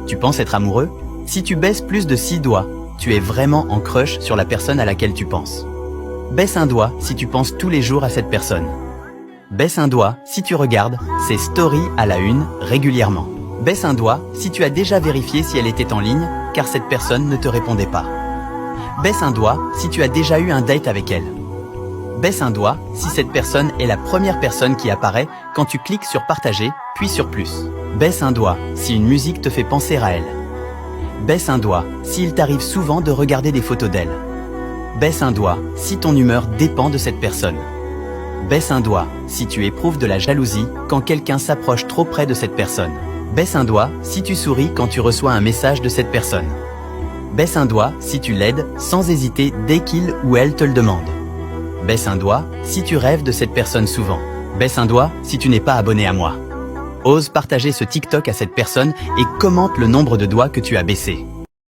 Tu penses être amoureux? Si tu baisses plus de 6 doigts, tu es vraiment en crush sur la personne à laquelle tu penses. Baisse un doigt si tu penses tous les jours à cette personne. Baisse un doigt si tu regardes ses stories à la une régulièrement. Baisse un doigt si tu as déjà vérifié si elle était en ligne car cette personne ne te répondait pas. Baisse un doigt si tu as déjà eu un date avec elle. Baisse un doigt si cette personne est la première personne qui apparaît quand tu cliques sur partager, puis sur plus. Baisse un doigt si une musique te fait penser à elle. Baisse un doigt s'il t'arrive souvent de regarder des photos d'elle. Baisse un doigt si ton humeur dépend de cette personne. Baisse un doigt si tu éprouves de la jalousie quand quelqu'un s'approche trop près de cette personne. Baisse un doigt si tu souris quand tu reçois un message de cette personne. Baisse un doigt si tu l'aides sans hésiter dès qu'il ou elle te le demande. Baisse un doigt si tu rêves de cette personne souvent. Baisse un doigt si tu n'es pas abonné à moi. Ose partager ce TikTok à cette personne et commente le nombre de doigts que tu as baissé.